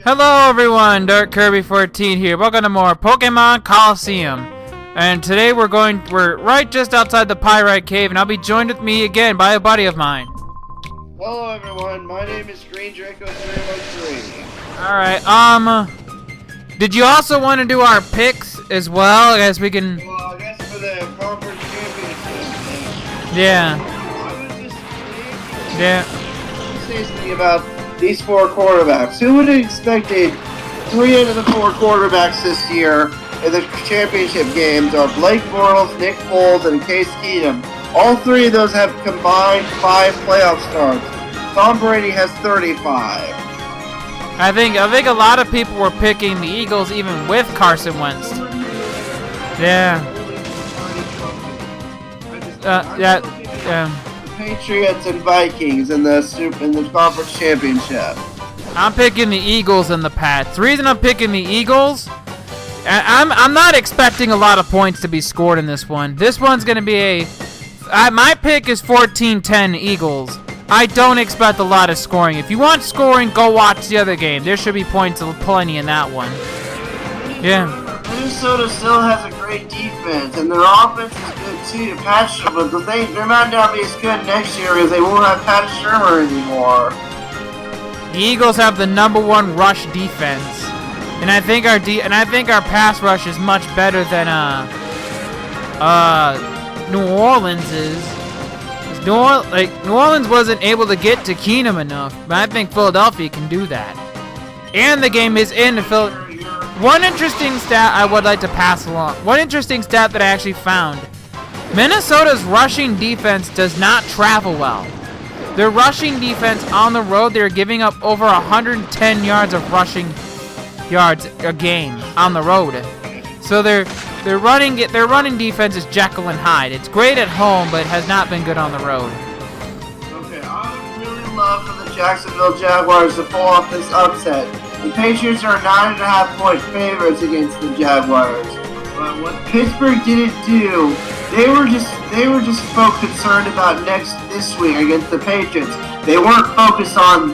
Hello everyone, Dark Kirby 14 here. Welcome to more Pokemon Colosseum. And today we're right just outside the Pyrite Cave, and I'll be joined with me again by a buddy of mine. Hello everyone, my name is Green Draco 313. Alright, did you also want to do our picks as well? I guess we can... Well, I guess for the conference championship. Yeah. I was just thinking... Yeah. Say something about these four quarterbacks. Who would have expected 3 out of the 4 quarterbacks this year in the championship games are Blake Bortles, Nick Foles, and Case Keenum. All 3 of those have combined 5 playoff starts. Tom Brady has 35. I think a lot of people were picking the Eagles even with Carson Wentz. Yeah. Patriots and Vikings in the conference championship. I'm picking the Eagles and the Pats. The reason I'm picking the Eagles, I'm not expecting a lot of points to be scored in this one. This one's going to be my pick is 14-10 Eagles. I don't expect a lot of scoring. If you want scoring, go watch the other game. There should be points plenty in that one. Yeah. Minnesota still has a great defense, and their offense is good too. But they might not be as good next year because they won't have Pat Shermer anymore. The Eagles have the #1 rush defense, and I think our pass rush is much better than New Orleans is. New Orleans wasn't able to get to Keenum enough, but I think Philadelphia can do that. And the game is in Philadelphia. One interesting stat I would like to pass along. One interesting stat that I actually found. Minnesota's rushing defense does not travel well. Their rushing defense on the road, they're giving up over 110 yards of rushing yards a game on the road. So their running defense is Jekyll and Hyde. It's great at home, but it has not been good on the road. Okay, I would really love for the Jacksonville Jaguars to pull off this upset. The Patriots are 9.5-point favorites against the Jaguars. But what Pittsburgh didn't do, they were just concerned about this week against the Patriots. They weren't focused on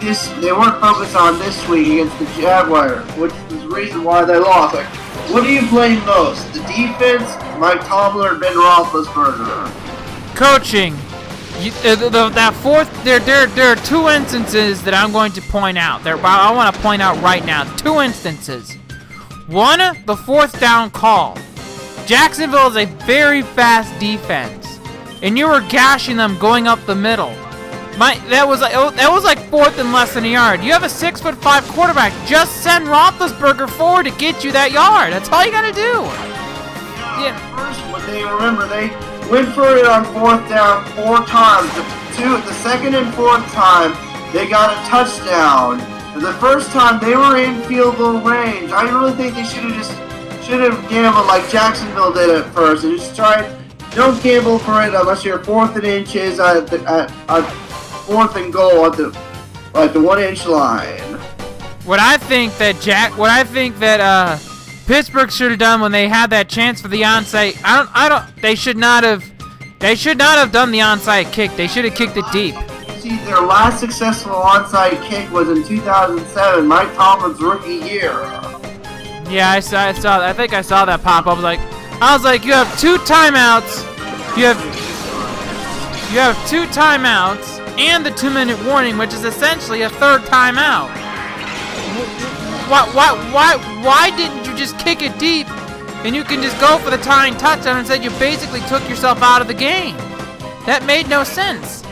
this. They weren't focused on this week against the Jaguars, which is the reason why they lost. Like, what do you blame most? The defense, Mike Tomlin, or Ben Roethlisberger? Coaching. There are 2 instances that I'm going to point out. I want to point out right now. 2 instances. One, the 4th down call. Jacksonville is a very fast defense, and you were gashing them going up the middle. That was like 4th and less than a yard. You have a 6'5" quarterback. Just send Roethlisberger forward to get you that yard. That's all you gotta do. Yeah. First, they went for it on 4th down 4 times. The second and 4th time, they got a touchdown. The first time, they were in field goal range. I really think they should have gambled like Jacksonville did at first. And just don't gamble for it unless you're 4th and inches at 4th and goal at the 1-inch line. What I think that Pittsburgh should have done when they had that chance for the onside, they should not have done the onside kick. They should have kicked it deep. See, their last successful onside kick was in 2007, Mike Tomlin's rookie year. Yeah, I saw. I think I saw that pop up. I was like, you have 2 timeouts. You have 2 timeouts and the 2-minute warning, which is essentially a 3rd timeout. Why didn't you just kick it deep and you can just go for the tying touchdown? Instead, you basically took yourself out of the game. That made no sense.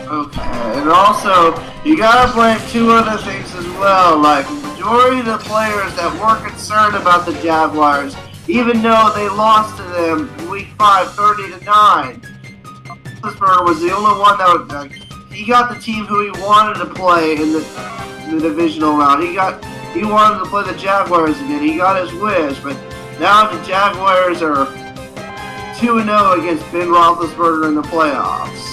Okay, and also, you gotta blame 2 other things as well. Like, the majority of the players that were concerned about the Jaguars, even though they lost to them in Week 5, 30-9. Roethlisberger was the only one that he got the team who he wanted to play in the divisional round. He wanted to play the Jaguars again. He got his wish, but now the Jaguars are 2-0 against Ben Roethlisberger in the playoffs.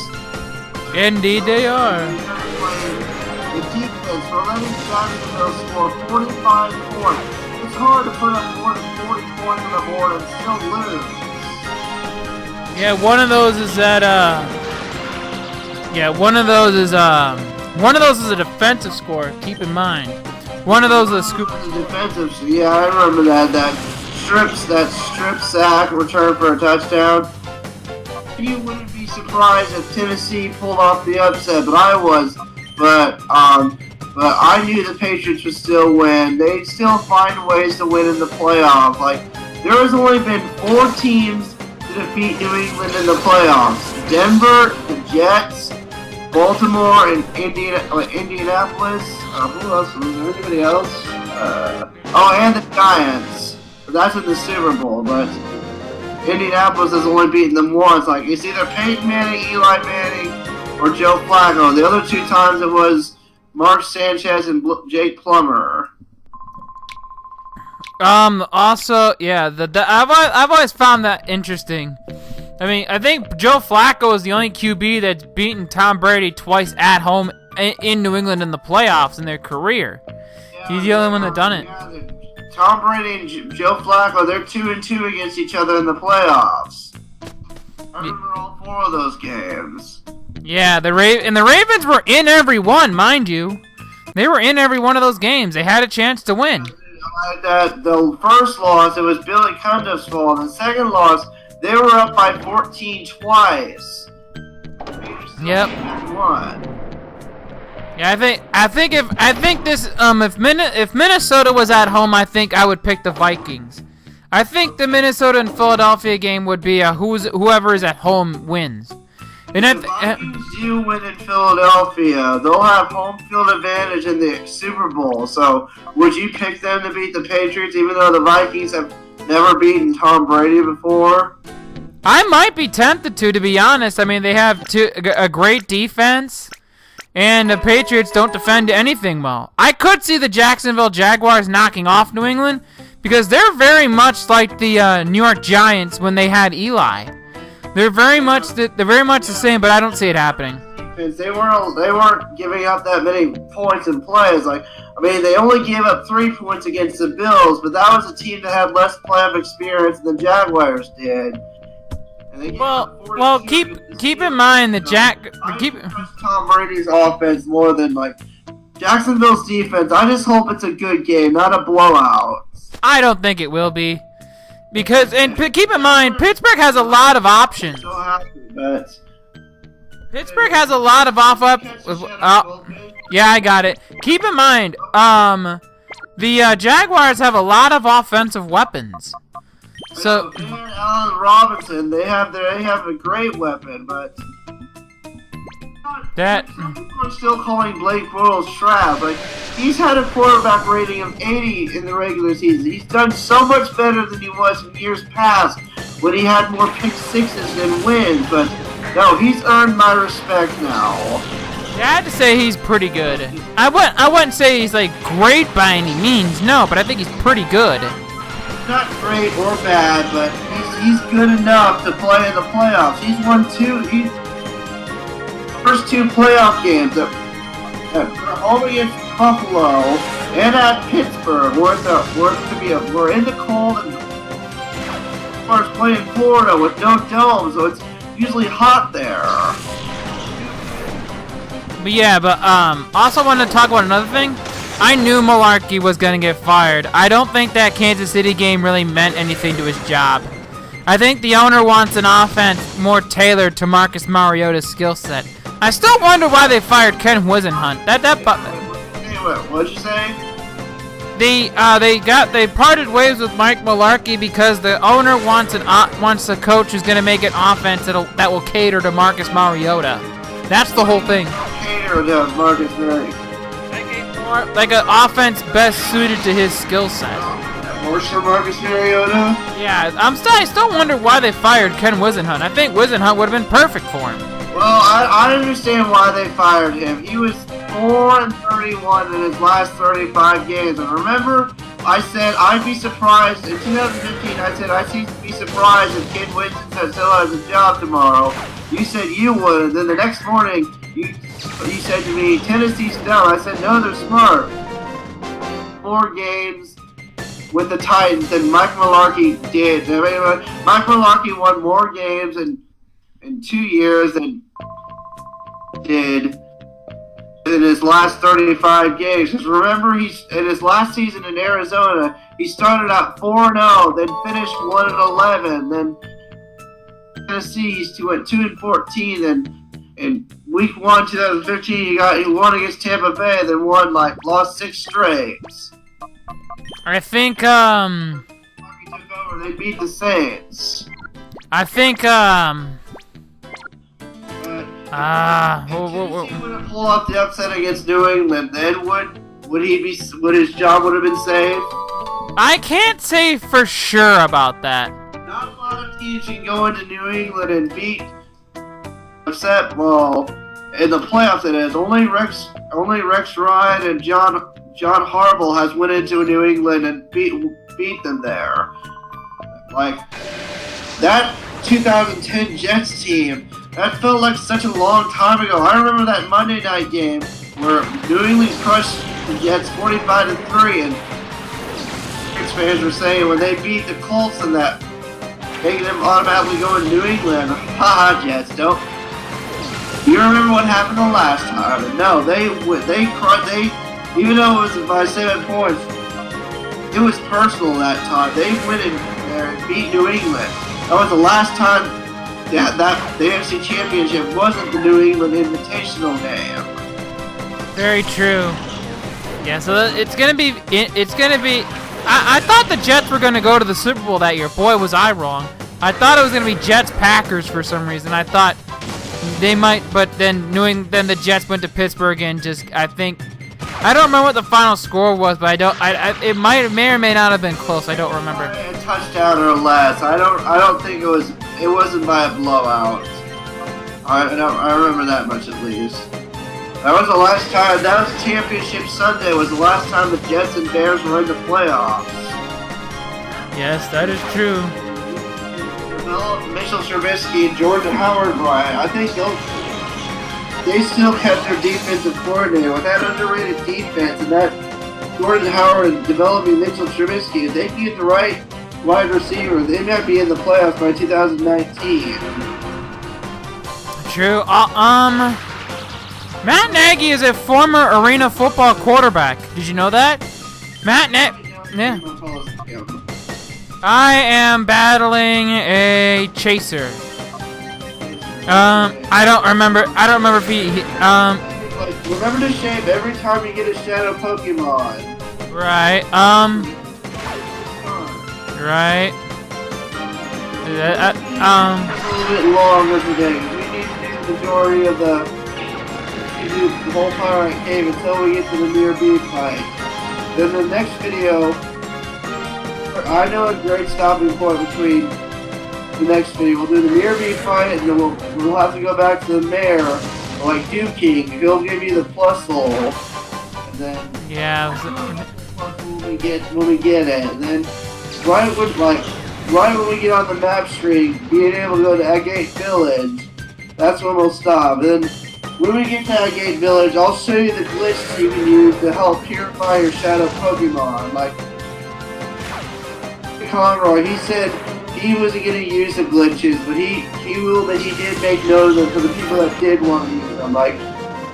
Indeed they are. The defense for letting Jacksonville score 45 points. It's hard to put up more than 40 points on the board and still lose. Yeah, one of those is One of those is a defensive score. Keep in mind. One of those is a scoop. Defensive. Yeah, I remember that. That strip sack return for a touchdown. You wouldn't be surprised if Tennessee pulled off the upset, but I was. But I knew the Patriots would still win. They'd still find ways to win in the playoffs. Like, there has only been 4 teams to defeat New England in the playoffs: Denver, the Jets, Baltimore, and Indianapolis. Who else? Was there anybody else? And the Giants. That's in the Super Bowl, but Indianapolis has only beaten them once. Like, it's either Peyton Manning, Eli Manning, or Joe Flacco. The other 2 times it was Mark Sanchez and Jake Plummer. Also, yeah, I've always found that interesting. I mean, I think Joe Flacco is the only QB that's beaten Tom Brady twice at home in New England in the playoffs in their career. Yeah, he's the only one that done it. Yeah, Tom Brady and Joe Flacco, they're 2-2 against each other in the playoffs. I remember all 4 of those games. Yeah, the Ravens were in every one, mind you. They were in every one of those games. They had a chance to win. The first loss, it was Billy Cundiff's fault. The second loss, they were up by 14 twice. Yep. Won. Yeah, if Minnesota was at home, I think I would pick the Vikings. I think the Minnesota and Philadelphia game would be whoever is at home wins. And if the Vikings do win in Philadelphia, they'll have home field advantage in the Super Bowl. So, would you pick them to beat the Patriots, even though the Vikings have never beaten Tom Brady before? I might be tempted to be honest. I mean, they have a great defense. And the Patriots don't defend anything well. I could see the Jacksonville Jaguars knocking off New England because they're very much like the New York Giants when they had Eli. They're very much the same, but I don't see it happening. They weren't giving up that many points in plays. Like, I mean, they only gave up 3 points against the Bills, but that was a team that had less playoff experience than the Jaguars did. Well, keep in mind that Tom Brady's offense more than like Jacksonville's defense. I just hope it's a good game, not a blowout. I don't think it will be, because keep in mind Pittsburgh has a lot of options. Pittsburgh has a lot of yeah, I got it. Keep in mind, the Jaguars have a lot of offensive weapons. So Allen Robinson, they have a great weapon, but some people are still calling Blake Bortles trash. Like, he's had a quarterback rating of 80 in the regular season. He's done so much better than he was in years past when he had more pick sixes than wins. But no, he's earned my respect now. Yeah, I had to say he's pretty good. I wouldn't say he's like great by any means, no, but I think he's pretty good. Not great or bad, but he's good enough to play in the playoffs. He's won first 2 playoff games at home against Buffalo and at Pittsburgh. We're in the cold, and as far as playing Florida with no dome, so it's usually hot there. But yeah, also wanted to talk about another thing. I knew Malarkey was going to get fired. I don't think that Kansas City game really meant anything to his job. I think the owner wants an offense more tailored to Marcus Mariota's skill set. I still wonder why they fired Ken Wisenhunt. What'd you say? They parted ways with Mike Malarkey because the owner wants a coach who's going to make an offense that will cater to Marcus Mariota. That's the whole thing. Cater to Marcus Mariota. Like an offense best suited to his skill set. Worse for Marcus Mariota? Yeah, I still wonder why they fired Ken Wisenhunt. I think Wisenhunt would have been perfect for him. Well, I understand why they fired him. He was 4-31 in his last 35 games. And remember, I said I'd be surprised in 2015. I said I'd be surprised if Ken Winston still has a job tomorrow. You said you would, and then the next morning you said to me, Tennessee's done. I said, no, they're smart. 4 games with the Titans than Mike Malarkey did. I mean, Mike Malarkey won more games in 2 years than did in his last 35 games. Because remember, he's in his last season in Arizona, he started out 4-0, then finished 1-11, then Tennessee he went 2-14, and in week 1, 2015, he won against Tampa Bay, then lost 6 straight. I think He took over. They beat the Saints. I think If Tennessee would have pulled off the upset against New England, then would his job would have been saved? I can't say for sure about that. Not a lot of teams can go into New England and beat upset. Well, in the playoffs it is. Only Rex Ryan and John Harbaugh has went into New England and beat them there. Like that 2010 Jets team. That felt like such a long time ago. I remember that Monday night game where New England crushed the Jets 45-3, and Jets fans were saying when they beat the Colts and that, making them automatically go to New England. Haha, Jets, don't. You remember what happened the last time? And no, they even though it was by 7 points, it was personal that time. They went in there and beat New England. That was the last time. Yeah, the AFC Championship wasn't the New England Invitational game. Very true. Yeah, so it's gonna be. I thought the Jets were gonna go to the Super Bowl that year. Boy, was I wrong. I thought it was gonna be Jets Packers for some reason. I thought they might, but then then the Jets went to Pittsburgh and I don't remember what the final score was, but it may or may not have been close. I don't remember. A touchdown or less. I don't think it was. It wasn't by a blowout. I remember that much at least. That was the last time. That was Championship Sunday. Was the last time the Jets and Bears were in the playoffs. Yes, that is true. Mitchell Trubisky and Jordan Howard, Brian. I think they still kept their defensive coordinator with that underrated defense and that Jordan Howard developing Mitchell Trubisky. If they can get the right wide receiver, they might be in the playoffs by 2019. True. Matt Nagy is a former arena football quarterback. Did you know that? Yeah. I am battling a chaser. I don't remember if he remember to shave every time you get a Shadow Pokémon. Right. Right. A little bit long as the day. We need to do the majority of the whole Pyrite Cave until we get to the Mirror Bead fight. Then the next video, I know a great stopping point between the next video. We'll do the Mirror Bead fight, and then we'll have to go back to the Mayor, like Duking. He'll give you the plus soul, and then when we get it, and then right when we get on the map screen, being able to go to Agate Village, that's when we'll stop. And then when we get to Agate Village, I'll show you the glitches you can use to help purify your Shadow Pokémon. Like Conroy, he said he wasn't going to use the glitches, but he did make note of them for the people that did want to use them. Like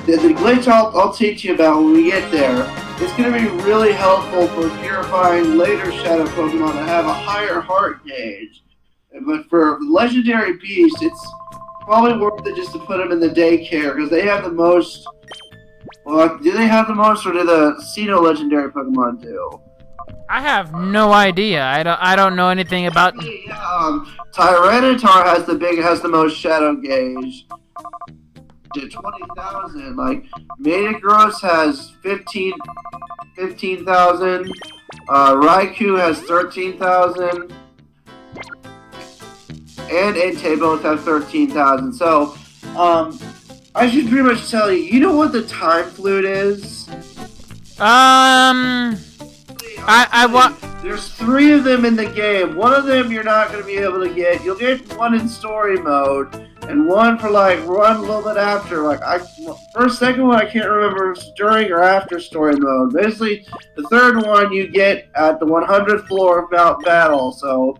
the glitch I'll teach you about when we get there. It's going to be really helpful for purifying later Shadow Pokémon that have a higher heart gauge. But for Legendary Beast, it's probably worth it just to put them in the daycare, because they have the most... Well, do they have the most, or do the Sinnoh Legendary Pokémon do? I have no idea. I don't know anything about... Tyranitar has the most Shadow gauge. 20,000. Like Metagross has 15,000. Raikou has 13,000. And Entei both have 13,000. So, I should pretty much tell you. You know what the Time Flute is? There's 3 of them in the game. One of them you're not going to be able to get. You'll get one in story mode, and one for run a little bit after. Second one I can't remember if it's during or after story mode. Basically, the third one you get at the 100th floor of Mount Battle, so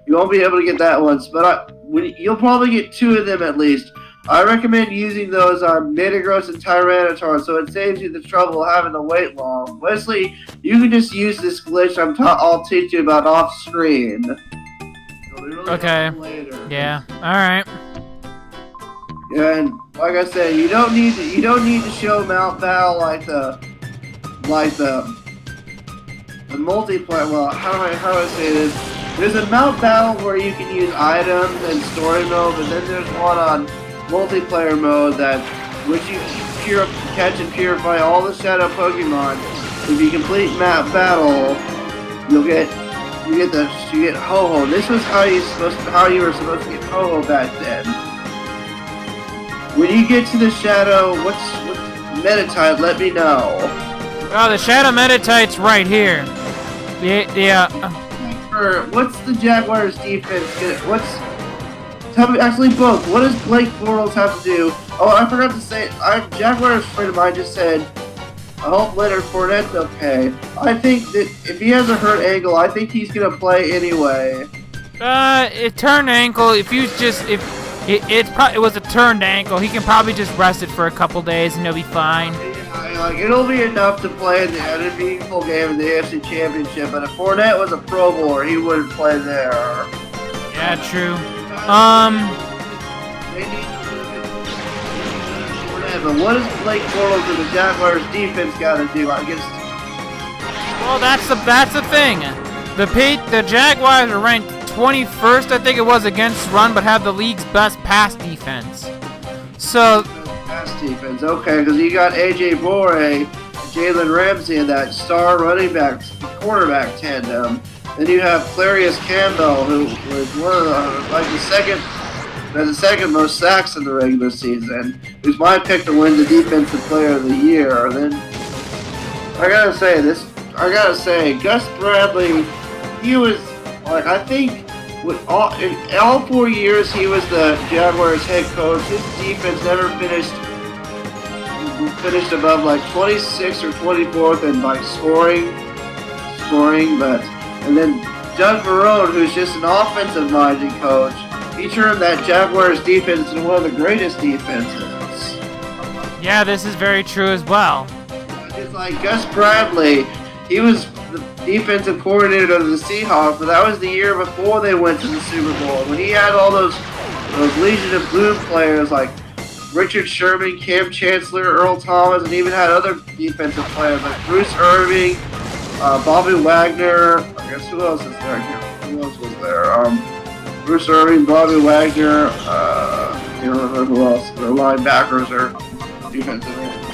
you won't be able to get that one. But you'll probably get 2 of them at least. I recommend using those on Metagross and Tyranitar, so it saves you the trouble of having to wait long. Wesley, you can just use this glitch I'll teach you about off screen. Really okay. Yeah. All right. And like I said, you don't need to show Mount Battle like the multiplayer. Well, how do I say this? There's a Mount Battle where you can use items and story mode, but then there's one on multiplayer mode which you catch and purify all the Shadow Pokémon. If you complete Mount Battle, you get Ho-Oh. This was how you were supposed to get Ho-Oh back then. When you get to the Shadow, what's Meditite? Let me know. Oh, the Shadow Meditite's right here. What's the Jaguars' defense? Tell me, actually, both. What does Blake Bortles have to do? Oh, I forgot to say. Jaguars friend of mine just said, I hope Leonard Fournette's okay. I think that if he has a hurt ankle, I think he's gonna play anyway. It turned ankle. It was a turned ankle. He can probably just rest it for a couple days and he'll be fine. Yeah, it'll be enough to play in the meaningful game in the AFC Championship. But if Fournette was a Pro Bowler, he wouldn't play there. Yeah, true. They need Fournette, but what does Blake Bortles and the Jaguars defense got to do against? Well, that's the thing. The Jaguars are ranked 21st, I think it was, against run, but have the league's best pass defense. So. Pass defense, okay, because you got AJ Borre, Jalen Ramsey in that star running back quarterback tandem. Then you have Clarius Campbell, who was one of the second most sacks in the regular season. Who's my pick to win the Defensive Player of the Year. Then I gotta say, Gus Bradley, he was I think in all 4 years he was the Jaguars head coach. His defense never finished above 26th or 24th in scoring, and then Doug Marrone, who's just an offensive-minded coach, he turned that Jaguars defense into one of the greatest defenses. Yeah, this is very true as well. Just like Gus Bradley, he was the defensive coordinator of the Seahawks, but that was the year before they went to the Super Bowl. When he had all those Legion of Boom players like Richard Sherman, Cam Chancellor, Earl Thomas, and even had other defensive players like Bruce Irving, Bobby Wagner. I guess who else is there? Who else was there? Bruce Irving, Bobby Wagner. I can't remember who else. Their linebackers are defensive ends.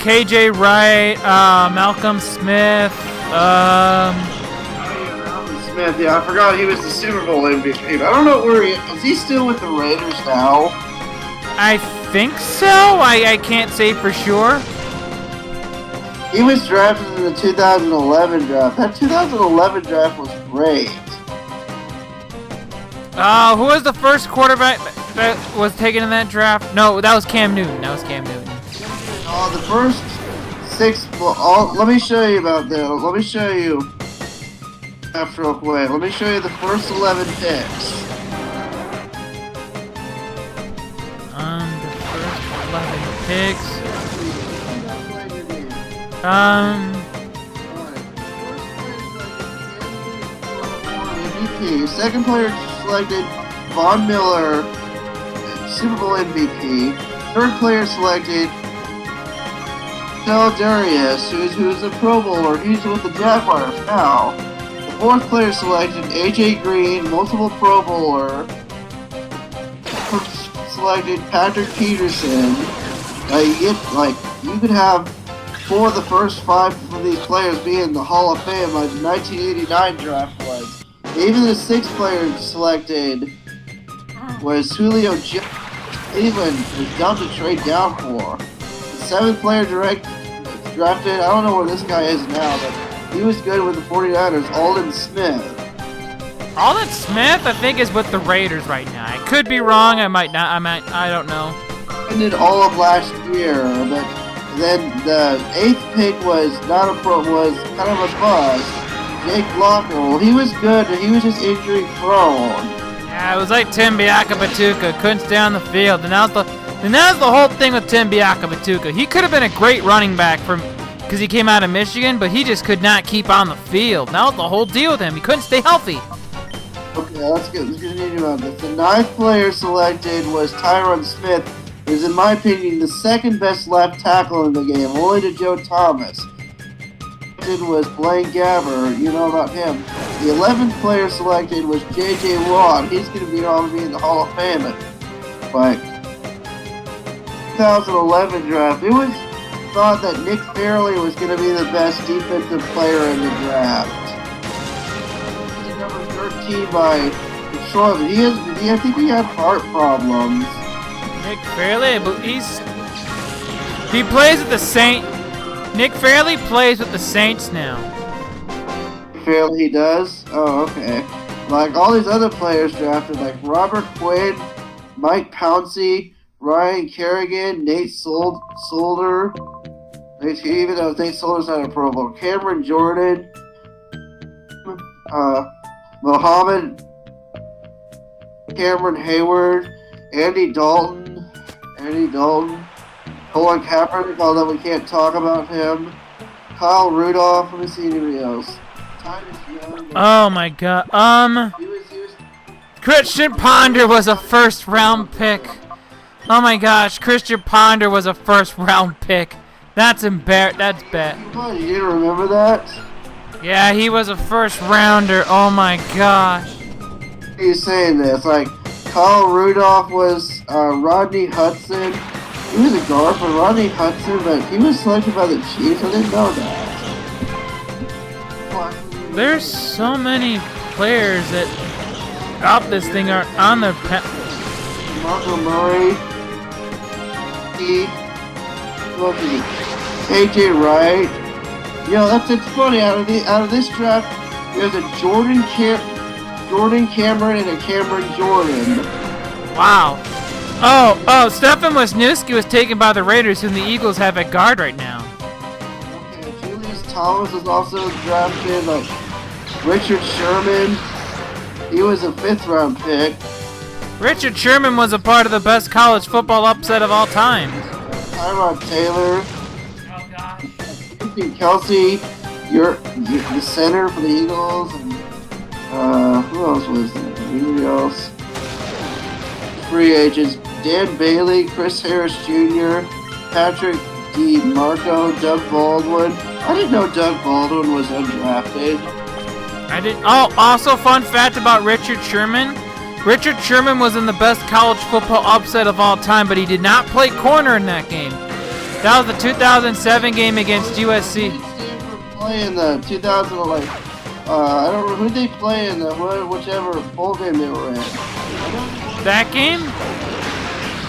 KJ Wright, Malcolm Smith. Malcolm Smith. Yeah, I forgot he was the Super Bowl MVP. I don't know where he is. He still with the Raiders now? I think so. I can't say for sure. He was drafted in the 2011 draft. That 2011 draft was great. Who was the first quarterback that was taken in that draft? No, that was Cam Newton. The first 6. Let me show you about that. Let me show you. After real quick. Let me show you the first 11 picks. The first 11 picks. MVP. Second player selected Von Miller, Super Bowl MVP. Third player selected Del Darius, who's a Pro Bowler. He's with the Jaguars now. The fourth player selected AJ Green, multiple Pro Bowler. Selected Patrick Peterson. You could have 4 of the first 5 of these players be in the Hall of Fame like the 1989 draft was. Even the 6th player selected was Julio Jones. Cleveland was down to trade down for. The 7th player drafted, I don't know where this guy is now, but he was good with the 49ers, Aldon Smith. Aldon Smith, I think, is with the Raiders right now. I could be wrong. I might not. I don't know. Ended all of last year, but then the 8th pick was kind of a bust. Jake Locker. Well, he was good, but he was just injury prone. Yeah, it was like Timbiaka Batuka, couldn't stay on the field. And that was the whole thing with Timbiaka Batuka. He could have been a great running back because he came out of Michigan, but he just could not keep on the field. That was the whole deal with him. He couldn't stay healthy. Okay, let's continue on this. The 9th player selected was Tyron Smith, who is, in my opinion, the second best left tackle in the game, only to Joe Thomas. Was Blaine Gabbert, you know about him. The 11th player selected was J.J. Watt. He's going to be in the Hall of Fame, but 2011 draft, it was thought that Nick Fairley was going to be the best defensive player in the draft. He's number 13 by Detroit. I think he had heart problems. Nick Fairley, but he plays at the Saints. Nick Fairley plays with the Saints now. Fairley, he does? Oh, okay. Like all these other players drafted, like Robert Quinn, Mike Pouncey, Ryan Kerrigan, Nate Solder. Even though Nate Solder's not a Pro Bowl. Cameron Jordan, Mohammed, Cameron Hayward, Andy Dalton, Colin Kaepernick, although we can't talk about him. Kyle Rudolph, let me see anybody else. Oh my god. Christian Ponder was a first round pick. Oh my gosh, Christian Ponder was a first round pick. That's embarrassing. That's bad. Oh, you didn't remember that? Yeah, he was a first rounder. Oh my gosh. He's saying this. Like, Kyle Rudolph was Rodney Hudson. He was a guard for Rodney Hudson, but he was selected by the Chiefs. I didn't know that. There's so many players that up this thing are on the Marco Murray, AJ Wright. You know, it's funny. Out of this draft, there's a Jordan Cameron and a Cameron Jordan. Wow. Oh, Stefan Wisniewski was taken by the Raiders, whom the Eagles have at guard right now. Okay, Julius Thomas was also drafted. Like Richard Sherman, he was a 5th round pick. Richard Sherman was a part of the best college football upset of all time. Tyrod Taylor. Oh gosh. Kelsey, you're the center for the Eagles, and who else was there? Anybody else? Free agents: Dan Bailey, Chris Harris Jr., Patrick DiMarco, Doug Baldwin. I didn't know Doug Baldwin was undrafted. I didn't. Oh, also fun fact about Richard Sherman. Richard Sherman was in the best college football upset of all time, but he did not play corner in that game. That was the 2007 game against USC. Who did Stanford play in the 2011? I don't know who they play in the whichever bowl game they were in. That game?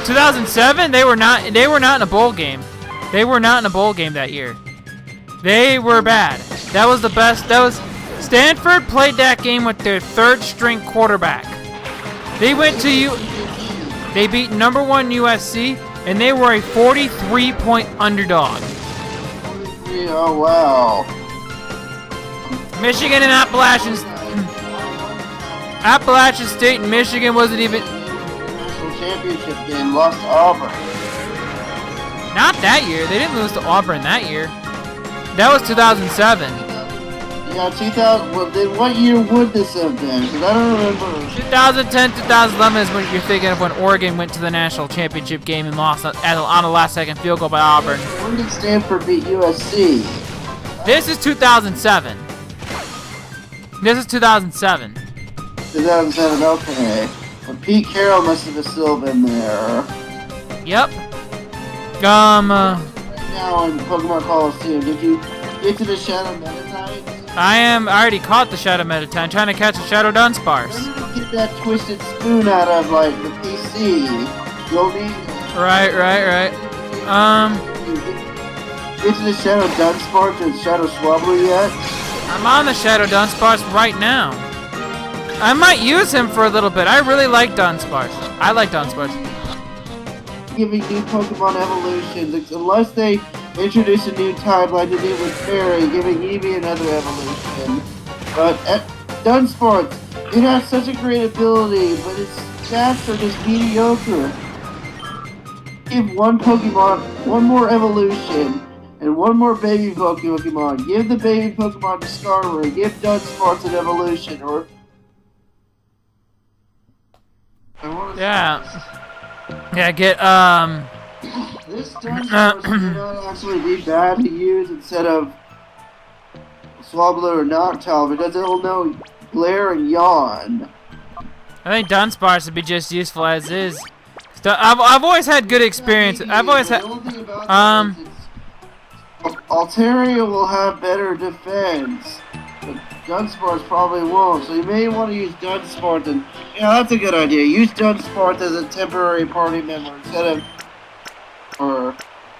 2007? They were not in a bowl game. They were not in a bowl game that year. They were bad. That was the best. Stanford played that game with their 3rd string quarterback. They beat number 1 USC, and they were a 43-point underdog. Oh wow. Michigan and Appalachian State and Michigan wasn't even National championship game, lost to Auburn. Not that year. They didn't lose to Auburn that year. That was 2007. Yeah, 2000. Well, then what year would this have been? Because I don't remember. 2010, 2011 is when you're thinking of when Oregon went to the national championship game and lost on a last-second field goal by Auburn. When did Stanford beat USC? This is 2007. This is 2007. 2007, okay. Well, Pete Carroll must have still been there. Yep. Right now in Pokemon Colosseum, did you get to the Shadow Metatite? I already caught the Shadow Metatite, trying to catch a Shadow Dunsparce. When did you get that twisted spoon out of, like, the PC? You'll need it. Right. Get to the Shadow Dunsparce and Shadow Swablu yet? I'm on the Shadow Dunsparce right now. I might use him for a little bit. I really like Dunsparce. I like Dunsparce. Giving new Pokemon evolutions, unless they introduce a new type like they did with Fairy, giving Eevee another evolution. But at Dunsparce, It has such a great ability, but its stats are just mediocre. Give one Pokemon one more evolution and one more baby Pokemon. Give the baby Pokemon to Skarmory. Give Dunsparce an evolution, or yeah, get This Dunsparce may not actually be bad to use instead of Swablu or Noctowl because it'll know Glare and Yawn. I think Dunsparce would be just useful as is. I've always had good experience. I've always had Altaria will have better defense, but Dunsparce probably won't. So you may want to use Dunsparce, and yeah, that's a good idea. Use Dunsparce as a temporary party member instead of or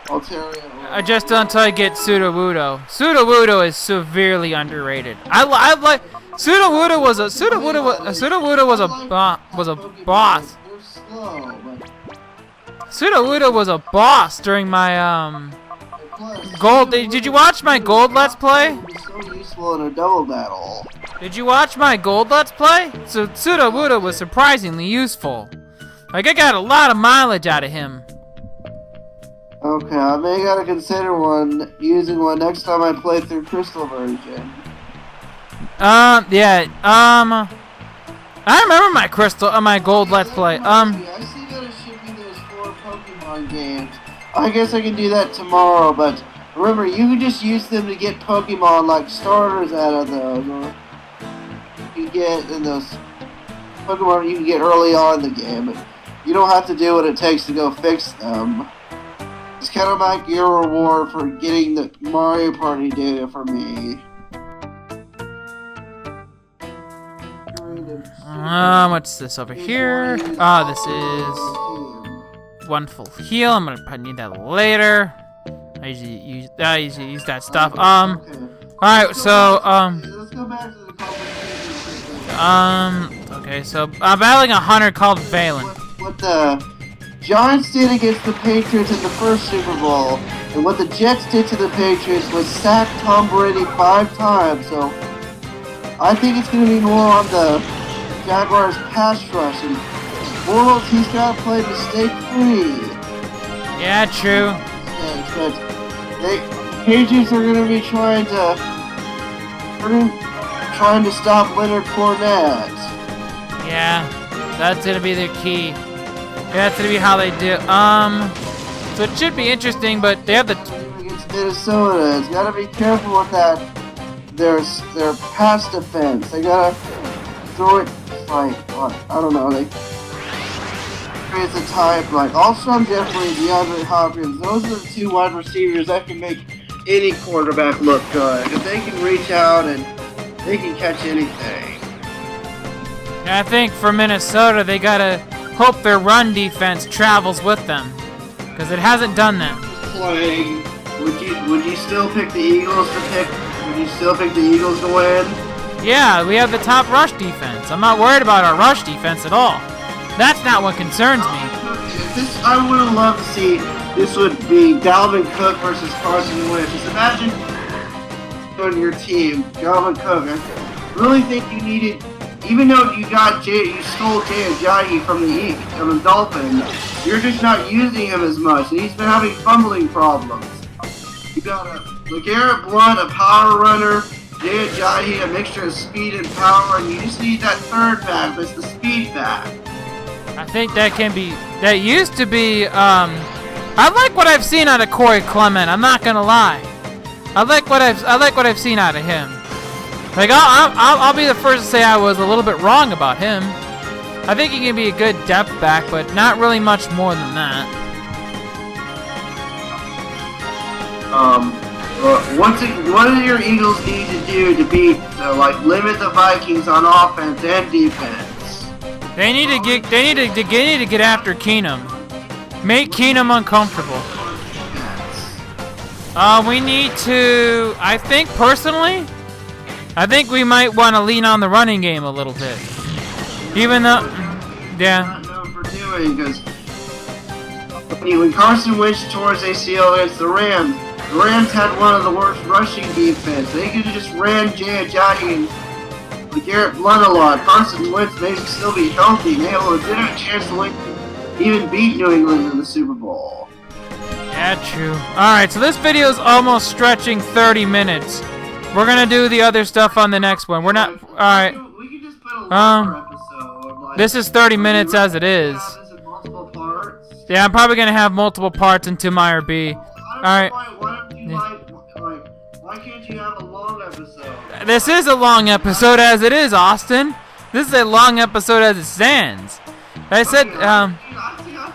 Altaria. Just until I get Sudowoodo. Sudowoodo is severely underrated. I like Sudowoodo was a boss. They're slow, but Sudowoodo was a boss during my gold. Did you watch my gold Let's Play? it'd be so useful in a double battle. Did you watch my gold Let's Play? So Sudowoodo was surprisingly useful. Like I got a lot of mileage out of him. Okay, I may gotta consider using one next time I play through Crystal version. I remember my my gold Let's Play. I see that it's shipping those 4 Pokemon games. I guess I can do that tomorrow, but remember, you can just use them to get Pokemon like starters out of those, or you get in those Pokemon you can get early on in the game, but you don't have to do what it takes to go fix them. It's kind of like your reward for getting the Mario Party data for me. What's this over here? This is Wonderful Heal. I'm gonna probably need that later. I usually use that stuff. Alright, so, Let's go back to the conversation. okay, so I'm battling a hunter called Valen. What the Giants did against the Patriots in the first Super Bowl, and what the Jets did to the Patriots was sack Tom Brady 5 times, so I think it's going to be more on the Jaguars pass rush, and Morals, he's got to play mistake-free. Yeah, true. But the Patriots are going to be trying to stop Leonard Fournette. Yeah, that's gonna be the key. That's gonna be how they do. So it should be interesting, but they have the. Against Minnesota, it's got to be careful with that. Their pass defense. They gotta throw it like what? I don't know. They create a type like Alshon Jeffrey, DeAndre Hopkins. Those are the 2 wide receivers that can make any quarterback look good. If they can reach out and they can catch anything. I think for Minnesota, they gotta hope their run defense travels with them, because it hasn't done that. Playing, would you still pick the Eagles to pick? Would you still pick the Eagles to win? Yeah, we have the top rush defense. I'm not worried about our rush defense at all. That's not what concerns me. I would have loved to see this would be Dalvin Cook versus Carson Wentz. Just imagine on your team, Dalvin Cook. I really think you needed, even though you stole Jay Ajayi from the Dolphins, you're just not using him as much. And he's been having fumbling problems. You got a LeGarrette Blount, a power runner, Jay Ajayi, a mixture of speed and power, and you just need that third back, that's the speed back. I think that used to be, I like what I've seen out of Corey Clement, I'm not gonna lie. I like what I've seen out of him. Like, I'll be the first to say I was a little bit wrong about him. I think he can be a good depth back, but not really much more than that. What do your Eagles need to do to limit the Vikings on offense and defense? They need to get after Keenum. Make Keenum uncomfortable. We need to. I think we might want to lean on the running game a little bit. Even though, yeah. I don't know what we're doing because when Carson Wentz tore his ACL against the Rams had one of the worst rushing defense. They could have just ran Jay Ajayi and Garrett bled a lot. Carson Wentz may still be healthy. They have a legitimate chance to win, even beat New England in the Super Bowl. Yeah, true. Alright, so this video is almost stretching 30 minutes. We're gonna do the other stuff on the next one. We're not... Alright. We can just put a longer episode. Like, this is 30 minutes as it is. This in multiple parts. Yeah, I'm probably gonna have multiple parts into Meyer B. Alright. Why can't you have a long episode? This is a long episode as it is, Austin. This is a long episode as it stands. I said, I've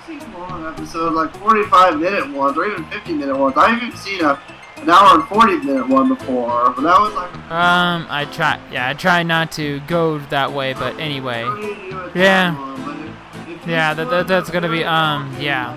seen long episodes, like 45-minute ones, or even 50-minute ones. I've even seen an hour and 40-minute one before, but that was like... I try not to go that way, but anyway. Yeah. Yeah, that's gonna be, yeah.